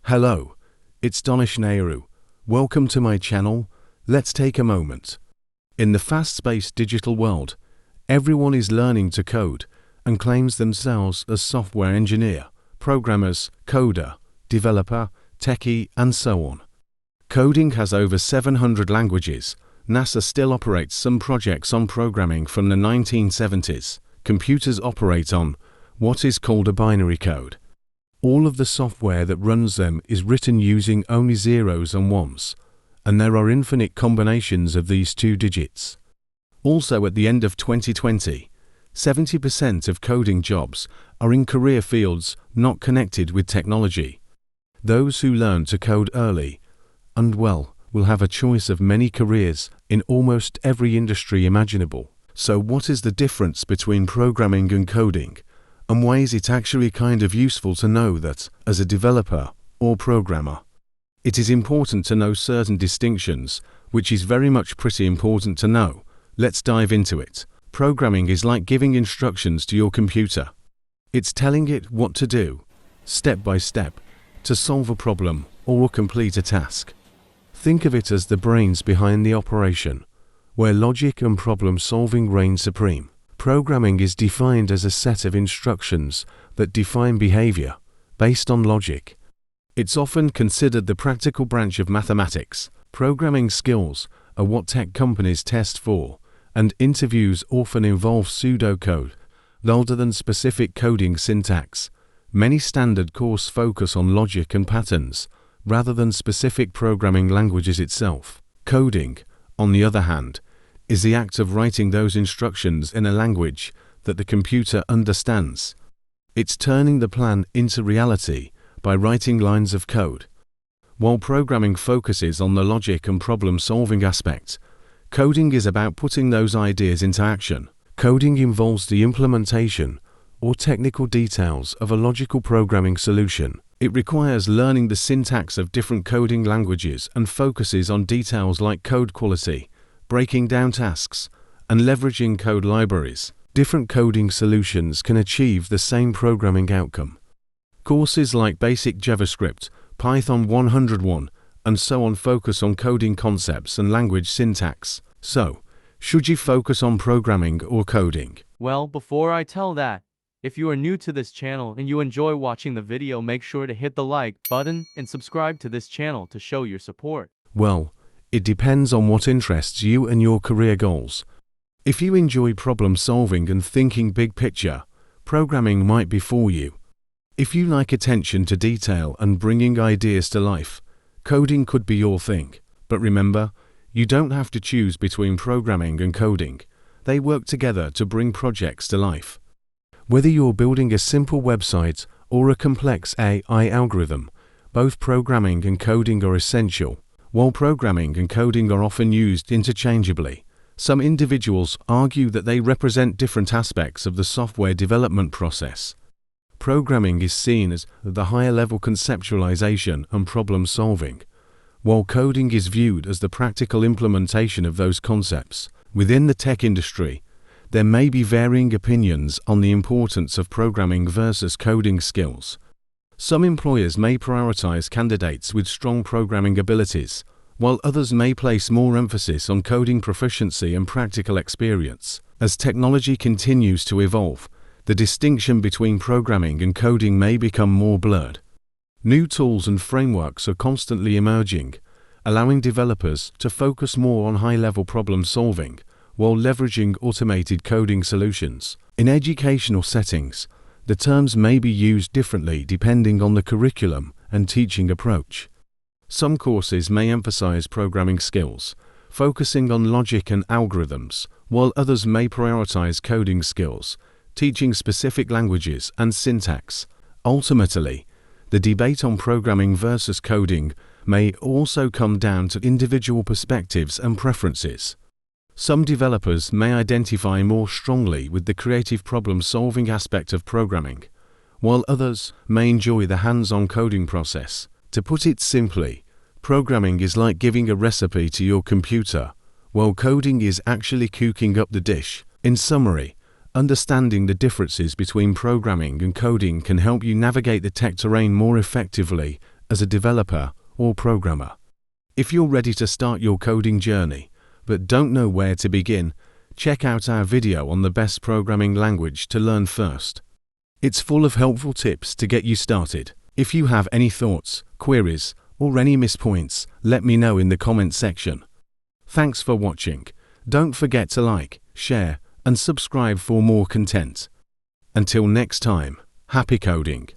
Hello, it's Donish Nehru. Welcome to my channel. Let's take a moment. In the fast-paced digital world, everyone is learning to code and claims themselves as software engineer, programmers, coder, developer, techie, and so on. Coding has over 700 languages. NASA still operates some projects on programming from the 1970s. Computers operate on what is called a binary code. All of the software that runs them is written using only zeros and ones, and there are infinite combinations of these two digits. Also, at the end of 2020, 70% of coding jobs are in career fields not connected with technology. Those who learn to code early and well will have a choice of many careers in almost every industry imaginable. So what is the difference between programming and coding? And why is it actually kind of useful to know that, as a developer or programmer? It is important to know certain distinctions, which is very much pretty important to know. Let's dive into it. Programming is like giving instructions to your computer. It's telling it what to do, step by step, to solve a problem or complete a task. Think of it as the brains behind the operation, where logic and problem solving reign supreme. Programming is defined as a set of instructions that define behavior based on logic. It's often considered the practical branch of mathematics. Programming skills are what tech companies test for, and interviews often involve pseudocode rather than specific coding syntax. Many standard courses focus on logic and patterns rather than specific programming languages itself. Coding, on the other hand, is the act of writing those instructions in a language that the computer understands. It's turning the plan into reality by writing lines of code. While programming focuses on the logic and problem-solving aspect, coding is about putting those ideas into action. Coding involves the implementation or technical details of a logical programming solution. It requires learning the syntax of different coding languages and focuses on details like code quality, breaking down tasks, and leveraging code libraries. Different coding solutions can achieve the same programming outcome. Courses like Basic JavaScript, Python 101, and so on focus on coding concepts and language syntax. So, should you focus on programming or coding? Well, before I tell that, if you are new to this channel and you enjoy watching the video, make sure to hit the like button and subscribe to this channel to show your support. Well, it depends on what interests you and your career goals. If you enjoy problem solving and thinking big picture, programming might be for you. If you like attention to detail and bringing ideas to life, coding could be your thing. But remember, you don't have to choose between programming and coding. They work together to bring projects to life. Whether you're building a simple website or a complex AI algorithm, both programming and coding are essential. While programming and coding are often used interchangeably, some individuals argue that they represent different aspects of the software development process. Programming is seen as the higher-level conceptualization and problem-solving, while coding is viewed as the practical implementation of those concepts. Within the tech industry, there may be varying opinions on the importance of programming versus coding skills. Some employers may prioritize candidates with strong programming abilities, while others may place more emphasis on coding proficiency and practical experience. As technology continues to evolve, the distinction between programming and coding may become more blurred. New tools and frameworks are constantly emerging, allowing developers to focus more on high-level problem solving while leveraging automated coding solutions. In educational settings, the terms may be used differently depending on the curriculum and teaching approach. Some courses may emphasize programming skills, focusing on logic and algorithms, while others may prioritize coding skills, teaching specific languages and syntax. Ultimately, the debate on programming versus coding may also come down to individual perspectives and preferences. Some developers may identify more strongly with the creative problem-solving aspect of programming, while others may enjoy the hands-on coding process. To put it simply, programming is like giving a recipe to your computer, while coding is actually cooking up the dish. In summary, understanding the differences between programming and coding can help you navigate the tech terrain more effectively as a developer or programmer. If you're ready to start your coding journey but don't know where to begin, check out our video on the best programming language to learn first. It's full of helpful tips to get you started. If you have any thoughts, queries, or any mispoints, let me know in the comment section. Thanks for watching. Don't forget to like, share, and subscribe for more content. Until next time, happy coding!